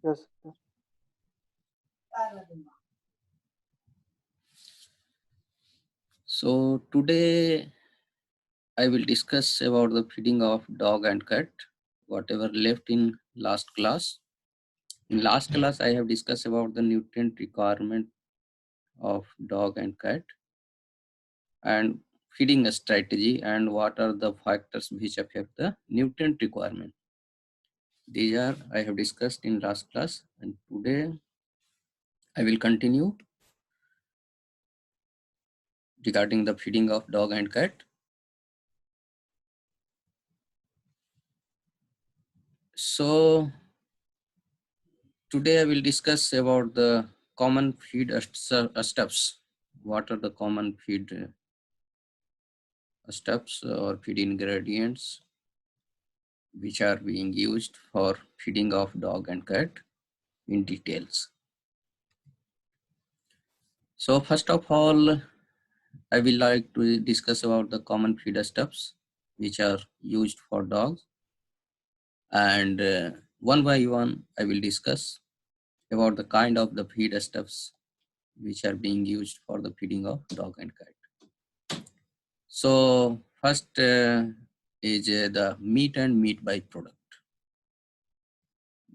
Yes, yes. So today I will discuss about the feeding of dog and cat, whatever left in last class. In last class, I have discussed about the nutrient requirement of dog and cat and feeding strategy and what are the factors which affect the nutrient requirement. These are I have discussed in last class, and today I will continue regarding the feeding of dog and cat. So today I will discuss about the common feed steps. What are the common feed steps or feed ingredients which are being used for feeding of dog and cat in details. So first of all, I will like to discuss about the common feed steps which are used for dogs, and one by one I will discuss about the kind of the feed steps which are being used for the feeding of dog and cat. So first is the meat and meat byproduct.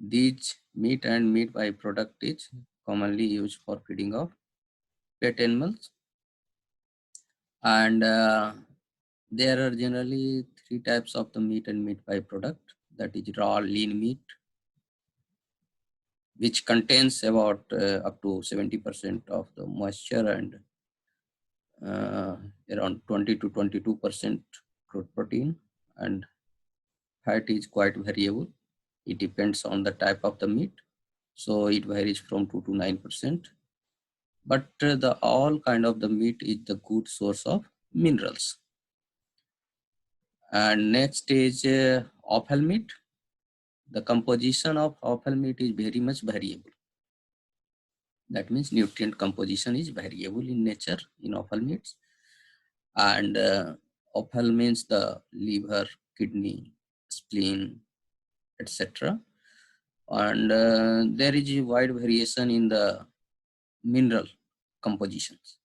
These meat and meat byproduct is commonly used for feeding of pet animals, and there are generally three types of the meat and meat byproduct. That is raw lean meat, which contains about up to 70% of the moisture and around 20 to 22% crude protein, and fat is quite variable. It depends on the type of the meat, so it varies from 2 to 9%. But the all kind of the meat is the good source of minerals. And next is offal meat. The composition of offal meat is very much variable. That means nutrient composition is variable in nature in offal meats. And offal means the liver, kidney, spleen, etc. And there is a wide variation in the mineral compositions.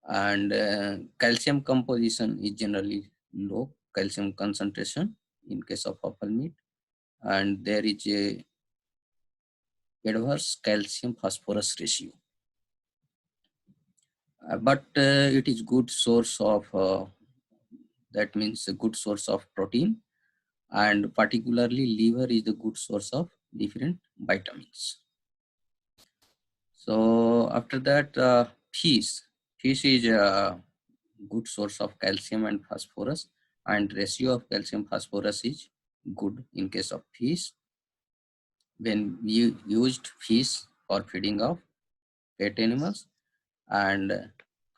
And calcium composition is generally low calcium concentration in case of offal meat, and there is a adverse calcium phosphorus ratio. But it is good source of that means a good source of protein, and particularly liver is the good source of different vitamins. So after that, fish is a good source of calcium and phosphorus, and ratio of calcium phosphorus is good in case of fish. When we used fish for feeding of pet animals, and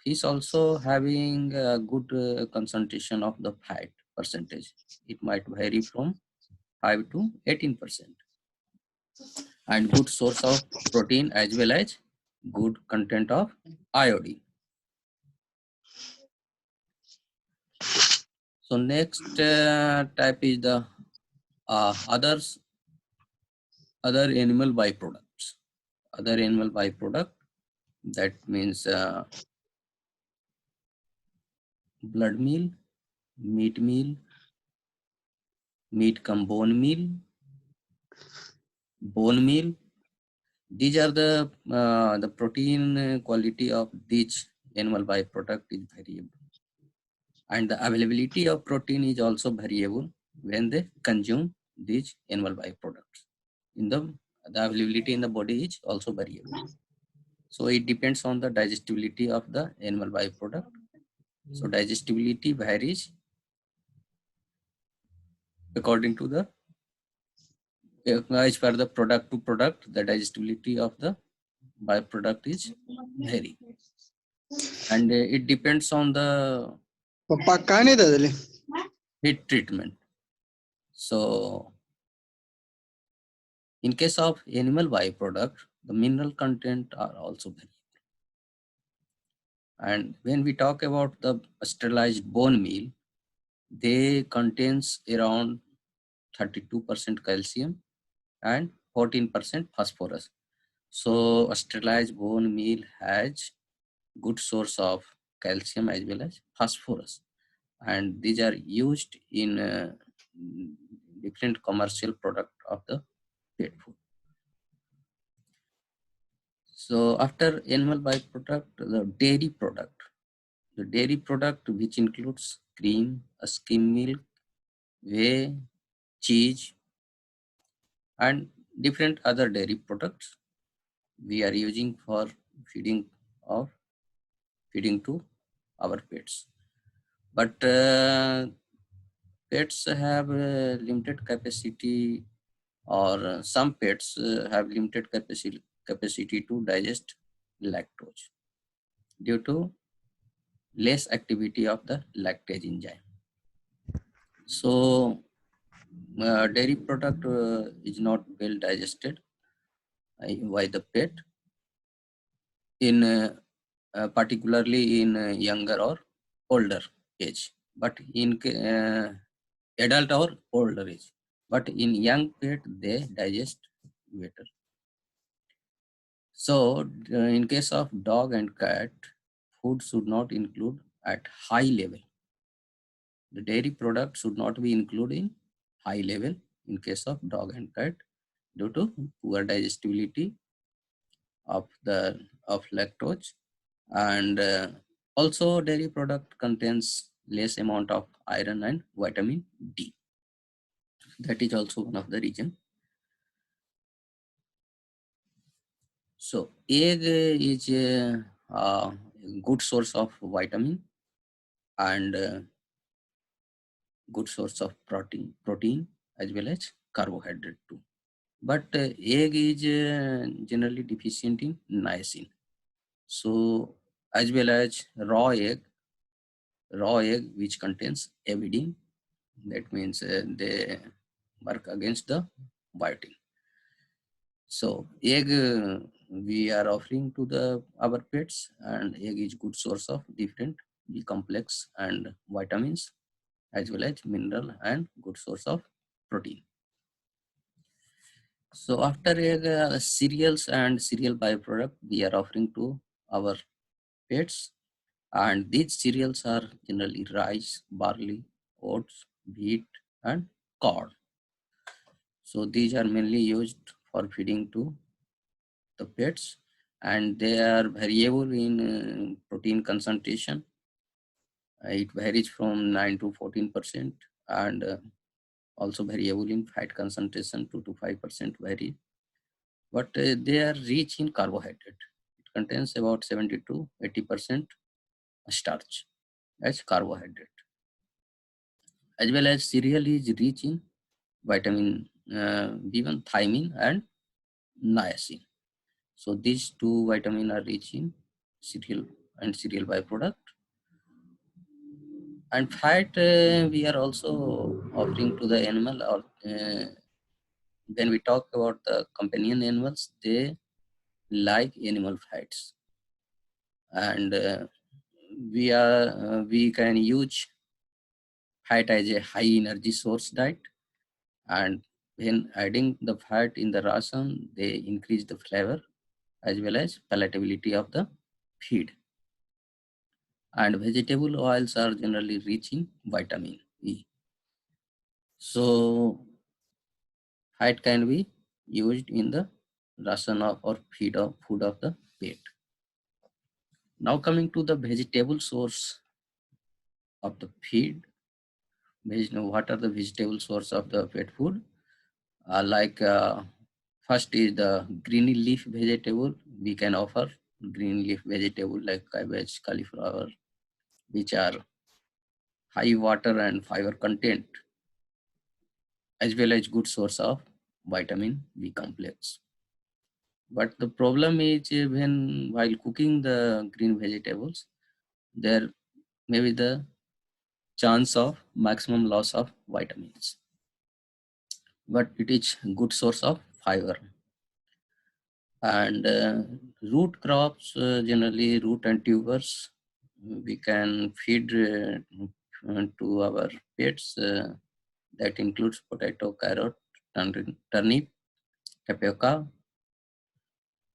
fish also having a good concentration of the fat percentage. It might vary from 5 to 18%, and good source of protein as well as good content of iodine. So next type is the other animal byproducts. Other animal byproduct, that means blood meal, meat meal, meat cum bone meal. These are the protein quality of each animal byproduct is variable, and the availability of protein is also variable when they consume these animal byproducts. In the availability in the body is also variable. So it depends on the digestibility of the animal byproduct. So digestibility varies according to the as per the product to product. The digestibility of the byproduct is vary, and it depends on the heat treatment. So in case of animal byproduct, the mineral content are also variable. And when we talk about the sterilized bone meal, they contains around 32% calcium and 14% phosphorus. So sterilized bone meal has good source of calcium as well as phosphorus, and these are used in different commercial product of the pet food. So after animal byproduct, the dairy product which includes cream, skim milk, whey, cheese, and different other dairy products we are using for feeding of feeding to our pets. But pets have limited capacity, or some pets have limited capacity to digest lactose due to less activity of the lactase enzyme. So dairy product is not well digested by the pet, in particularly in younger or older age, but in adult or older age. But in young pet, they digest better. So in case of dog and cat, food should not include at high level. The dairy product should not be included in high level in case of dog and cat due to poor digestibility of lactose, and also dairy product contains less amount of iron and vitamin D. That is also one of the reason. So egg is a good source of vitamin and good source of protein as well as carbohydrate too. But egg is generally deficient in niacin. So as well as raw egg which contains avidin, that means they work against the biotin. So egg we are offering to the our pets, and egg is good source of different B complex and vitamins as well as mineral and good source of protein. So after egg, cereals and cereal byproduct we are offering to our pets, and these cereals are generally rice, barley, oats, wheat, and corn. So these are mainly used for feeding to the pets, and they are variable in protein concentration. It varies from 9 to 14%, and also variable in fat concentration, 2 to 5% vary. But they are rich in carbohydrate. It contains about 70 to 80% starch as carbohydrate. As well as cereal is rich in vitamin B1, thiamine, and niacin. So these two vitamins are rich in cereal and cereal byproduct. And fat we are also offering to the animal, or when we talk about the companion animals, they like animal fats, and we can use fat as a high energy source diet, and when adding the fat in the ration, they increase the flavor as well as palatability of the feed. And vegetable oils are generally rich in vitamin E. So fat can be used in the ration of or food of the pet. Now coming to the vegetable source of the feed. What are the vegetable source of the pet food? First is the green leaf vegetable. We can offer green leaf vegetable like cabbage, cauliflower, which are high water and fiber content, as well as good source of vitamin B complex. But the problem is when while cooking the green vegetables, there may be the chance of maximum loss of vitamins. But it is good source of fiber. And root crops, generally root and tubers, we can feed to our pets. That includes potato, carrot, turnip, tapioca,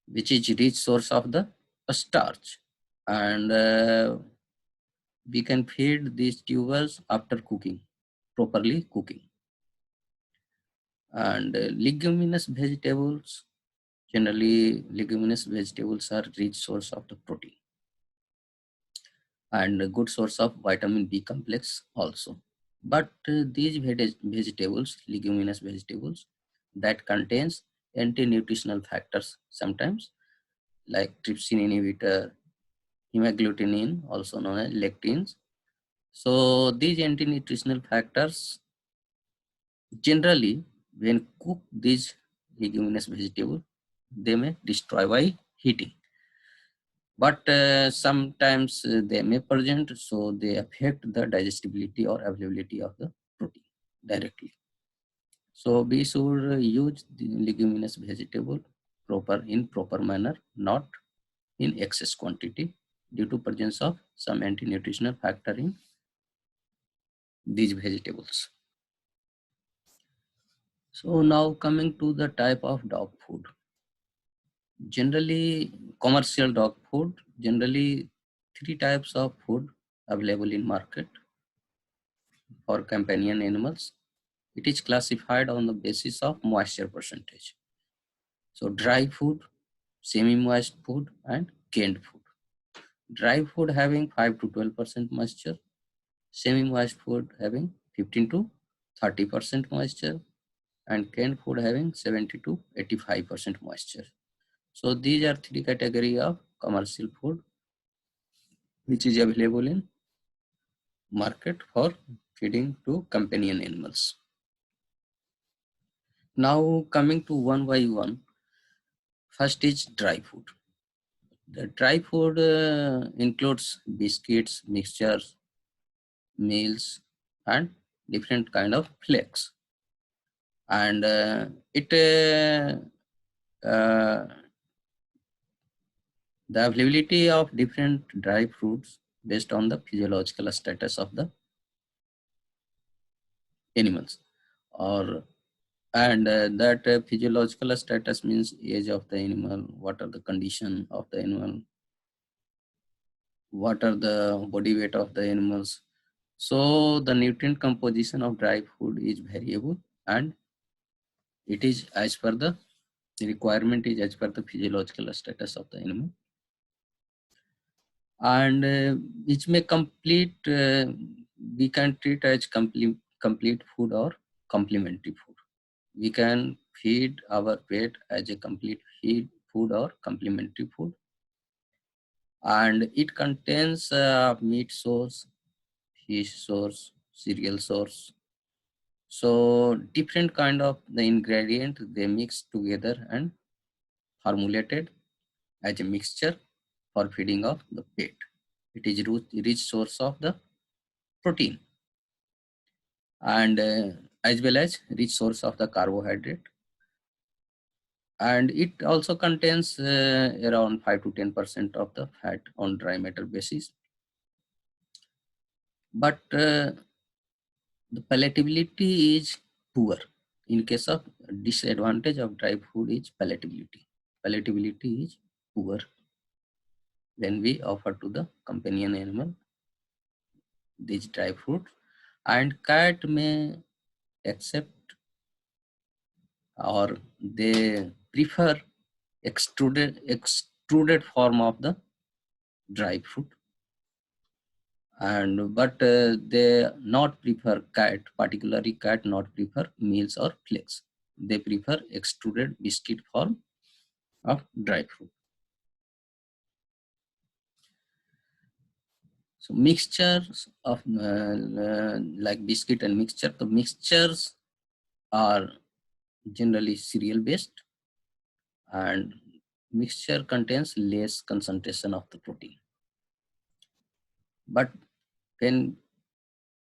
which is rich source of the starch, and we can feed these tubers after cooking, properly cooking. And leguminous vegetables, generally leguminous vegetables are rich source of the protein and a good source of vitamin B complex also. But these vegetables, leguminous vegetables, that contains anti-nutritional factors sometimes, like trypsin inhibitor, hemagglutinin, also known as lectins. So these anti-nutritional factors, generally when cook these leguminous vegetables, they may destroy by heating. But sometimes they may present, so they affect the digestibility or availability of the protein directly. So we should use the leguminous vegetable in proper manner, not in excess quantity, due to presence of some anti-nutritional factor in these vegetables. So now coming to the type of dog food. Generally, commercial dog food, generally 3 types of food available in market for companion animals. It is classified on the basis of moisture percentage. So dry food, semi-moist food, and canned food. Dry food having 5 to 12% moisture, semi-moist food having 15 to 30% moisture, and canned food having 70 to 85% moisture. So these are 3 category of commercial food which is available in market for feeding to companion animals. Now coming to one by one, first is dry food. The dry food includes biscuits, mixtures, meals, and different kind of flakes. And the availability of different dry fruits based on the physiological status of the animals, or and that physiological status means age of the animal, what are the condition of the animal, what are the body weight of the animals. So the nutrient composition of dry food is variable, and it is as per the requirement, is as per the physiological status of the animal, and which may complete, we can treat as complete food or complementary food. We can feed our pet as a complete food or complementary food, and it contains meat source, fish source, cereal source. So different kind of the ingredient they mix together and formulated as a mixture for feeding of the pet. It is rich source of the protein, and as well as rich source of the carbohydrate, and it also contains around 5 to 10% of the fat on dry matter basis. But the palatability is poor. In case of disadvantage of dry food is palatability. Palatability is poor when we offer to the companion animal these dry fruit, and cat may accept or they prefer extruded form of the dry fruit, and but they not prefer, cat particularly cat not prefer meals or flakes. They prefer extruded biscuit form of dry fruit. So mixtures of like biscuit and mixture, the mixtures are generally cereal based, and mixture contains less concentration of the protein. But when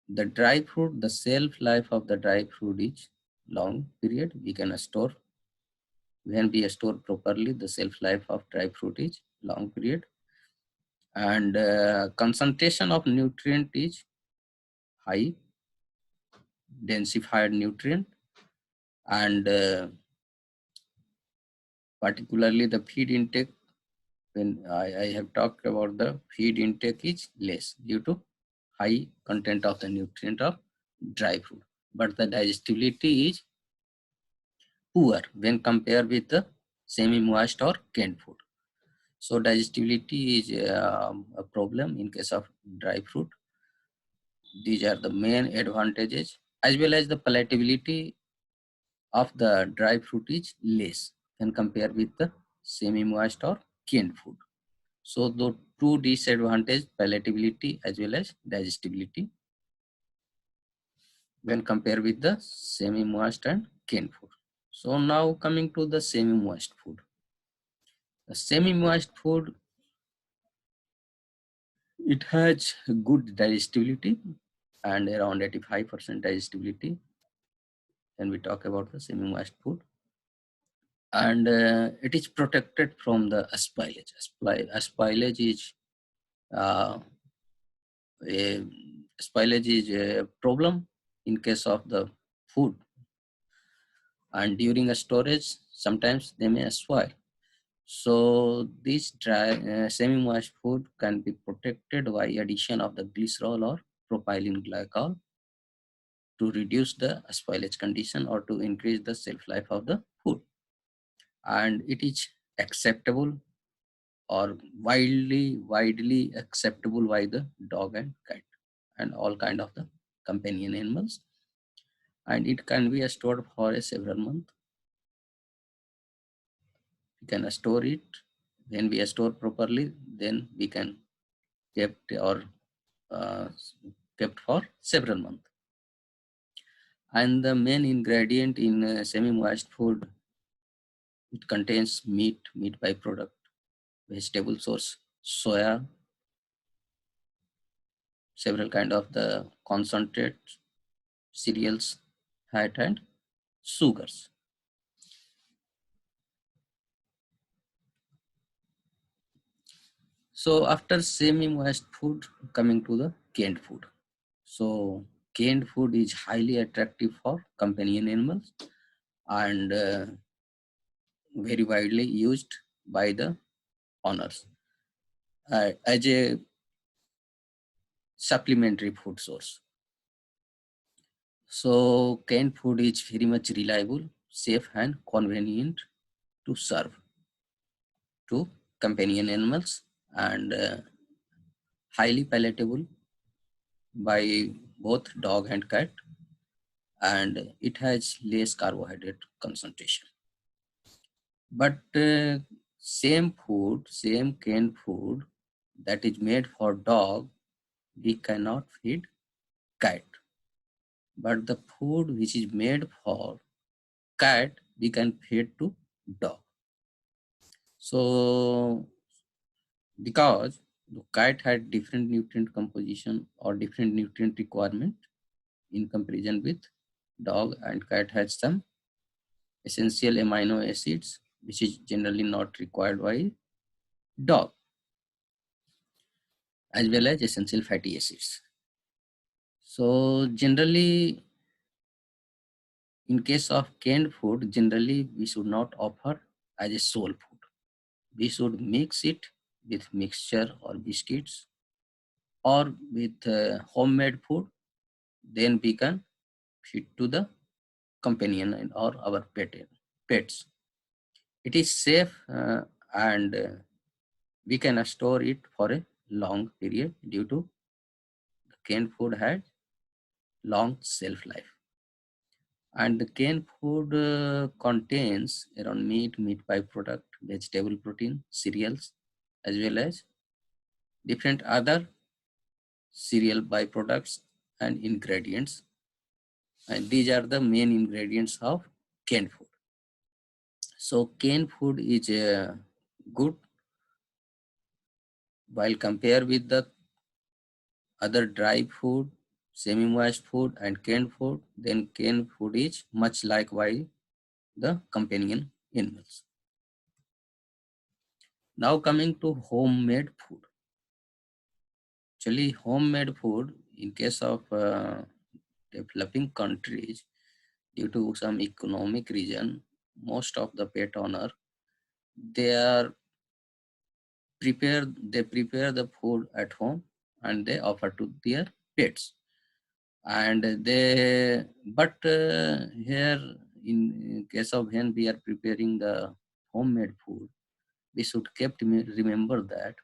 the dry fruit, the shelf life of the dry fruit is long period, we can store. When we store properly, the shelf life of dry fruit is long period, and concentration of nutrient is high, densified nutrient, and particularly the feed intake. When I have talked about the feed intake is less due to high content of the nutrient of dry food, but the digestibility is poor when compared with the semi-moist or canned food. So digestibility is a problem in case of dry fruit. These are the main advantages, as well as the palatability of the dry fruit is less when compared with the semi-moist or canned food. So the two disadvantages, palatability as well as digestibility, when compared with the semi-moist and canned food. So now coming to the semi-moist food. The semi-moist food, it has good digestibility and around 85% digestibility when we talk about the semi-moist food. And it is protected from the spoilage. Spoilage is uh, a spoilage is a problem in case of the food, and during a storage sometimes they may spoil. So this dry semi-moist food can be protected by addition of the glycerol or propylene glycol to reduce the spoilage condition or to increase the shelf life of the food. And it is acceptable or widely acceptable by the dog and cat and all kind of the companion animals, and it can be stored for several months. We can store it. When we store properly, then we can kept or uh, kept for several months. And the main ingredient in semi-moist food, it contains meat byproduct, vegetable source, soya, several kind of the concentrates, cereals, fat and sugars. So after semi-moist food, coming to the canned food. So canned food is highly attractive for companion animals and very widely used by the owners as a supplementary food source. So canned food is very much reliable, safe and convenient to serve to companion animals and highly palatable by both dog and cat, and it has less carbohydrate concentration. But same canned food that is made for dog, we cannot feed cat. But the food which is made for cat, we can feed to dog. So because the cat had different nutrient composition or different nutrient requirement in comparison with dog, and cat has some essential amino acids which is generally not required by dog, as well as essential fatty acids. So generally, in case of canned food, generally we should not offer as a sole food. We should mix it with mixture or biscuits or with homemade food. Then we can feed to the companion or our pets. It is safe and we can store it for a long period due to the canned food has long shelf life. And the canned food contains around meat byproduct, vegetable protein, cereals, as well as different other cereal byproducts and ingredients. And these are the main ingredients of canned food. So canned food is good while compared with the other dry food, semi-moist food and canned food. Then canned food is much like by the companion animals. Now coming to homemade food. Actually, homemade food in case of developing countries, due to some economic reason, most of the pet owner they prepare the food at home and they offer to their pets. And here in case of when we are preparing the homemade food, we should remember that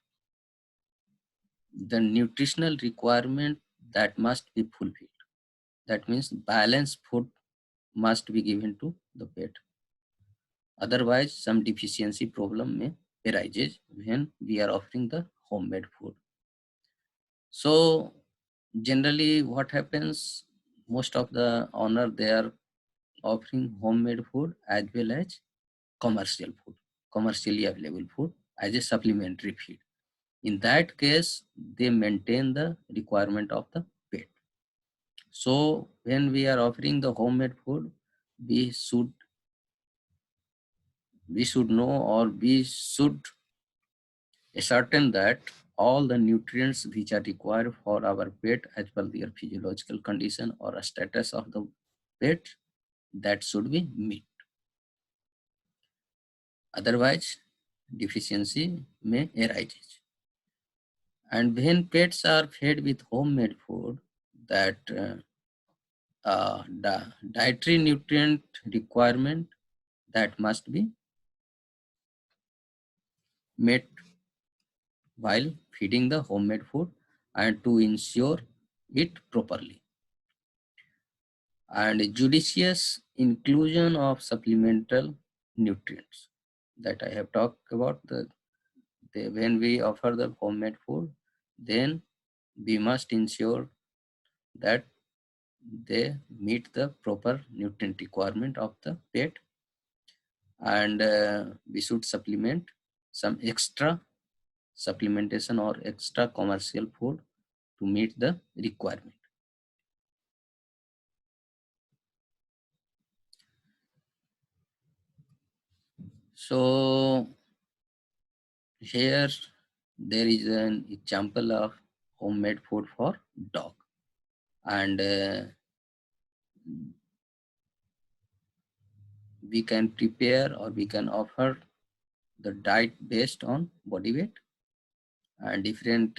the nutritional requirement that must be fulfilled. That means balanced food must be given to the pet. Otherwise, some deficiency problem may arise when we are offering the homemade food. So generally what happens, most of the owner, they are offering homemade food as well as commercial food, commercially available food as a supplementary feed. In that case, they maintain the requirement of the pet. So when we are offering the homemade food, we should know, or we should ascertain that all the nutrients which are required for our pet as per their physiological condition or a status of the pet, that should be met. Otherwise, deficiency may arise. And when pets are fed with homemade food, that the dietary nutrient requirement that must be met while feeding the homemade food and to ensure it properly. And judicious inclusion of supplemental nutrients that I have talked about. When we offer the homemade food, then we must ensure that they meet the proper nutrient requirement of the pet, and we should supplement some extra supplementation or extra commercial food to meet the requirement. So here there is an example of homemade food for dog, and we can prepare or we can offer the diet based on body weight and different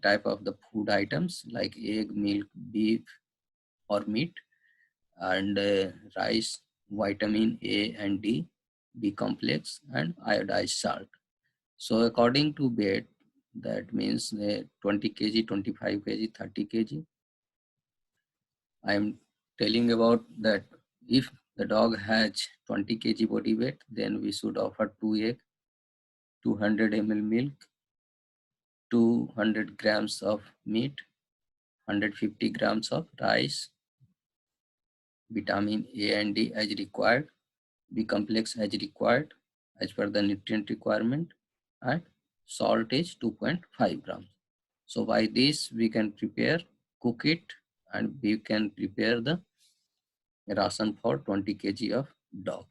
type of the food items like egg, milk, beef or meat, and rice, vitamin A and D, B complex, and iodized salt. So according to weight, that means 20 kg, 25 kg, 30 kg. I am telling about that if the dog has 20 kg body weight, then we should offer 2 egg, 200 ml milk, 200 grams of meat, 150 grams of rice, vitamin A and D as required, B complex as required as per the nutrient requirement, and salt is 2.5 grams. So by this we can prepare, cook it, and we can prepare the ration for 20 kg of dog.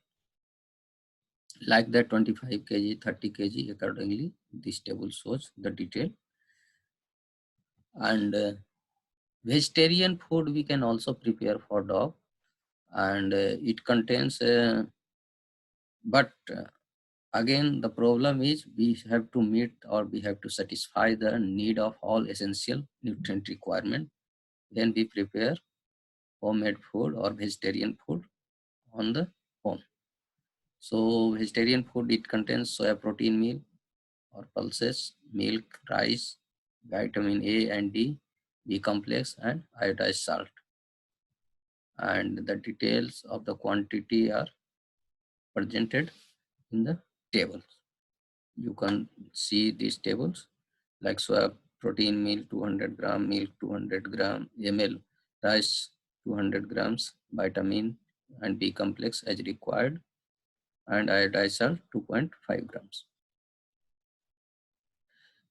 Like that 25 kg, 30 kg, accordingly this table shows the detail. And vegetarian food we can also prepare for dog, and it contains again the problem is we have to meet or we have to satisfy the need of all essential nutrient requirement when we prepare homemade food or vegetarian food on the home. So vegetarian food, it contains soya protein meal or pulses, milk, rice, vitamin A and D, B complex, and iodized salt. And the details of the quantity are presented in the tables. You can see these tables like soya protein meal 200 gram, milk 200 gram ml, rice 200 grams, vitamin and B complex as required, and iodized salt 2.5 grams.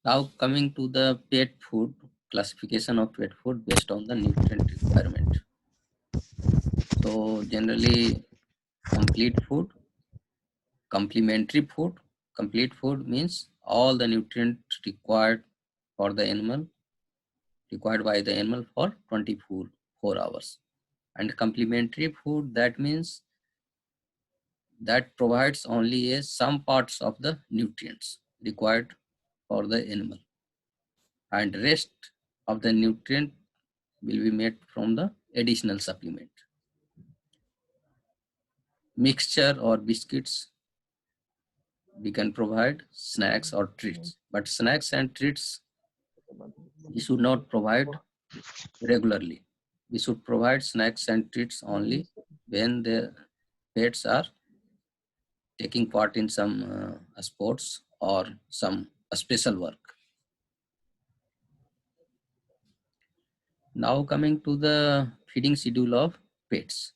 Now coming to the pet food, classification of pet food based on the nutrient requirement. So generally complete food, complementary food. Complete food means all the nutrients required for the animal, required by the animal for 24 hours. And complementary food, that means that provides only some parts of the nutrients required for the animal, and rest of the nutrient will be made from the additional supplement. Mixture or biscuits, we can provide snacks or treats, but snacks and treats we should not provide regularly. We should provide snacks and treats only when the pets are taking part in some sports or some special work. Now coming to the feeding schedule of pets.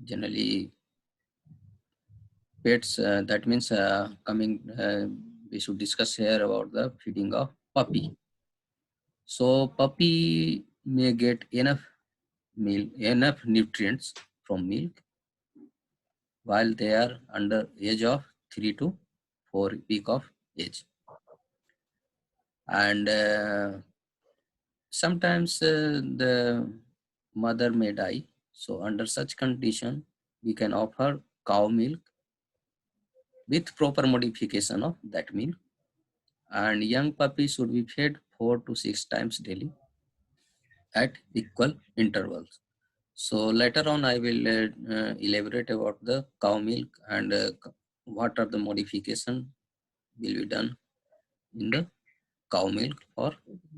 Generally, pets, that means we should discuss here about the feeding of puppy. So puppy may get enough nutrients from milk while they are under age of 3 to 4 week of age. And sometimes the mother may die. So under such condition, we can offer cow milk with proper modification of that milk. And young puppy should be fed 4 to 6 times daily at equal intervals. So later on, I will elaborate about the cow milk and what are the modification will be done in the cow milk for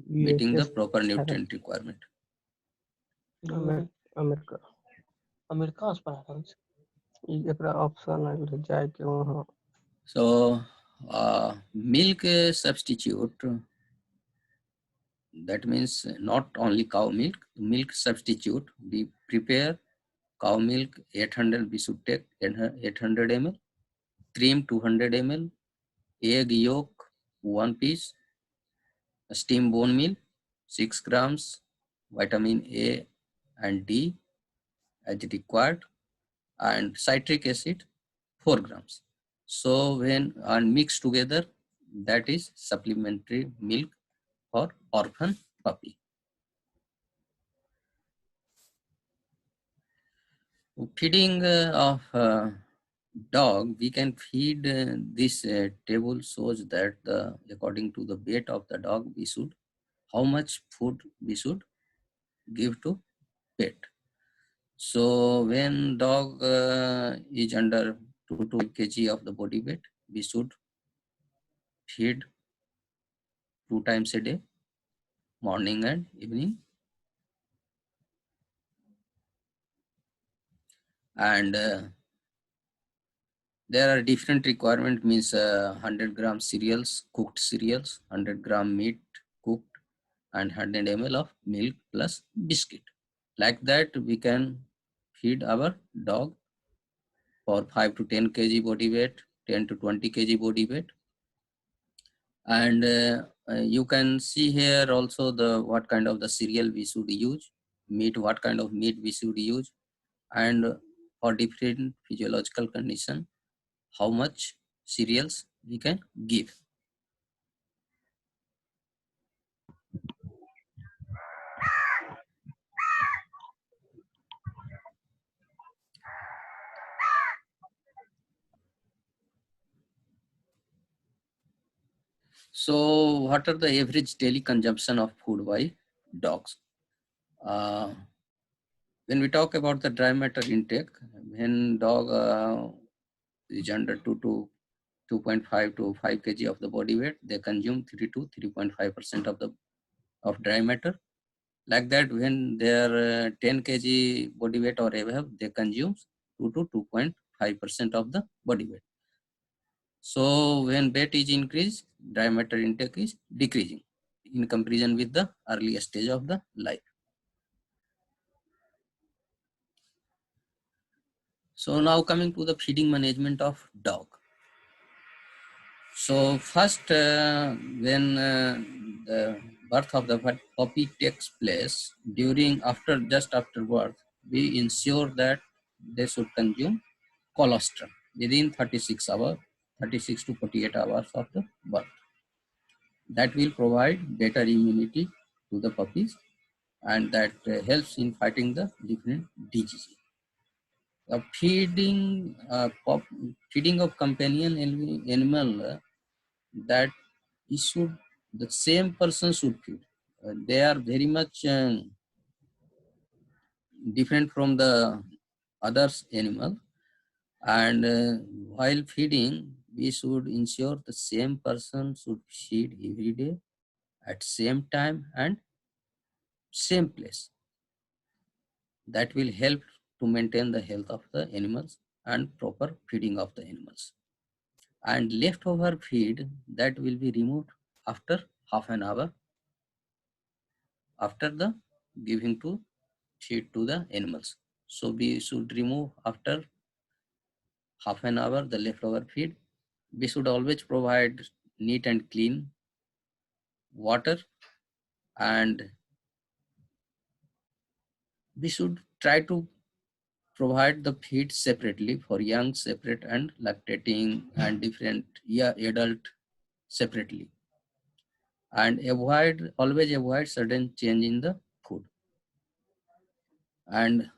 meeting the proper nutrient requirement. So milk substitute, that means not only cow milk substitute. We prepare cow milk 800, we should take 800 ml, cream 200 ml, egg yolk 1 piece, steam bone meal 6 grams, vitamin A and D as required, and citric acid 4 grams. So when mixed together, that is supplementary milk for orphan puppy. Feeding of dog, we can feed this table shows that according to the weight of the dog, we should how much food we should give to pet. So when dog is under 2 to 5 kg of the body weight, we should feed 2 times a day, morning and evening. And there are different requirement, means 100 gram cereals, cooked cereals, 100 gram meat cooked, and 100 ml of milk plus biscuit. Like that, we can feed our dog for 5 to 10 kg body weight, 10 to 20 kg body weight. And you can see here also the what kind of the cereal we should use, meat, what kind of meat we should use, and for different physiological condition, how much cereals we can give. So what are the average daily consumption of food by dogs? When we talk about the dry matter intake, when dog is under 2.5 to 5 kg of the body weight, they consume 3 to 3.5% of dry matter. Like that, when they are 10 kg body weight or above, they consume 2 to 2.5% of the body weight. So when weight is increased, dry matter intake is decreasing in comparison with the early stage of the life. So now coming to the feeding management of dog. So first, when the birth of the puppy takes place, just after birth, we ensure that they should consume colostrum within 36 hours, 36 to 48 hours of the birth. That will provide better immunity to the puppies, and that helps in fighting the different diseases. Feeding of companion animal, that he should, the same person should feed. They are very much different from the others animal, and while feeding we should ensure the same person should feed every day at same time and same place. That will help to maintain the health of the animals and proper feeding of the animals. And leftover feed, that will be removed after half an hour after the giving to feed to the animals. So we should remove after half an hour the leftover feed. We should always provide neat and clean water, and we should try to provide the feed separately for young separate and lactating and different, yeah, adult separately, and always avoid sudden change in the food, and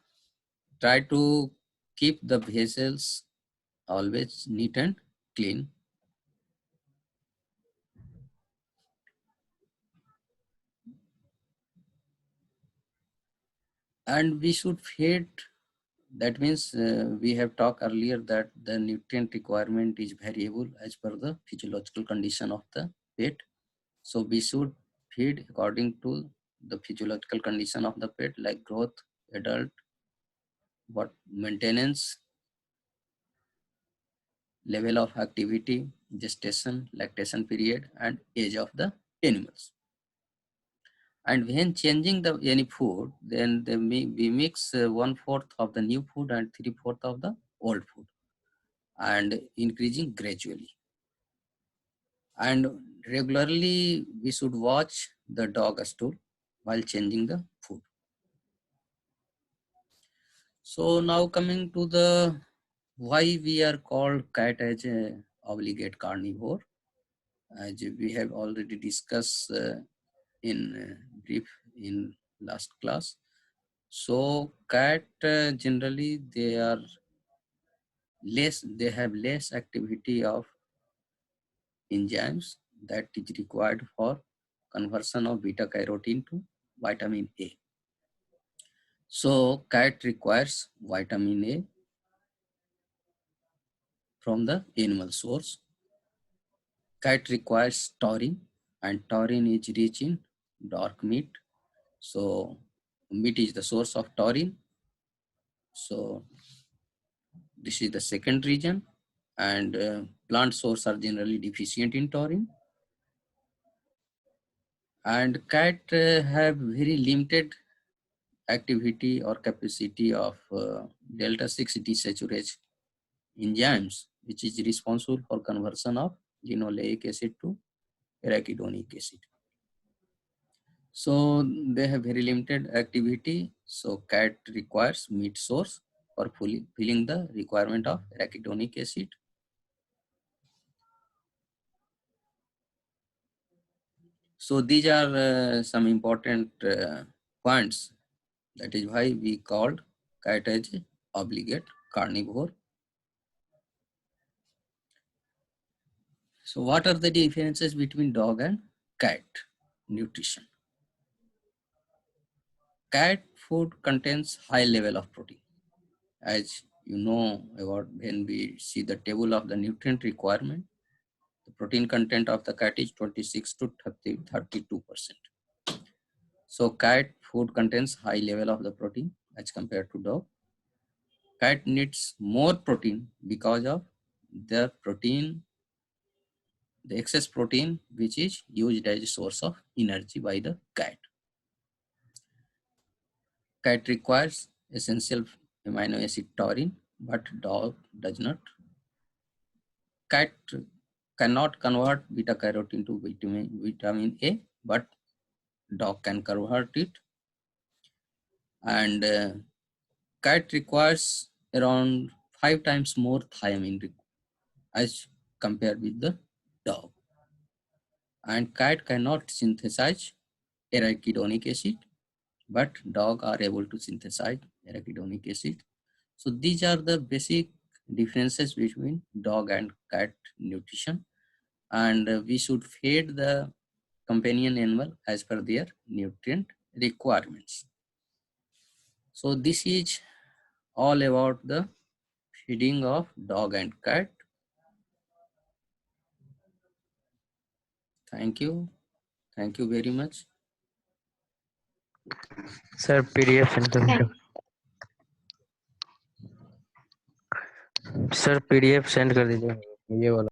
try to keep the vessels always neat and clean. And we should feed, that means we have talked earlier that the nutrient requirement is variable as per the physiological condition of the pet. So we should feed according to the physiological condition of the pet, like growth, adult, what maintenance, level of activity, gestation, lactation period, and age of the animals. And when changing the any food, then we mix 1/4 of the new food and 3/4 of the old food, and increasing gradually. And regularly we should watch the dog stool while changing the food. So now coming to the why we are called cat as a obligate carnivore, as we have already discussed in brief in last class. So cat generally they have less activity of enzymes that is required for conversion of beta carotene to vitamin A. So cat requires vitamin A from the animal source. Cat requires taurine, and taurine is rich in dark meat. So meat is the source of taurine. So this is the second reason. And plant sources are generally deficient in taurine. And cat have very limited activity or capacity of delta 6 desaturase enzymes, which is responsible for conversion of linoleic acid to arachidonic acid. So they have very limited activity. So cat requires meat source for filling the requirement of arachidonic acid. So these are some important points. That is why we called cat as obligate carnivore. So what are the differences between dog and cat nutrition? Cat food contains high level of protein. As you know about when we see the table of the nutrient requirement, the protein content of the cat is 26 to 32%. So cat food contains high level of the protein as compared to dog. Cat needs more protein because of the protein, the excess protein which is used as a source of energy by the cat. Cat requires essential amino acid taurine, but dog does not. Cat cannot convert beta carotene to vitamin A, but dog can convert it. And cat requires around 5 times more thiamine as compared with the dog. And cat cannot synthesize arachidonic acid, but dog are able to synthesize arachidonic acid. So these are the basic differences between dog and cat nutrition, and we should feed the companion animal as per their nutrient requirements. So this is all about the feeding of dog and cat. Thank you. Thank you very much. Sir PDF send कर दीजिए sir PDF send कर दीजिए ये वाला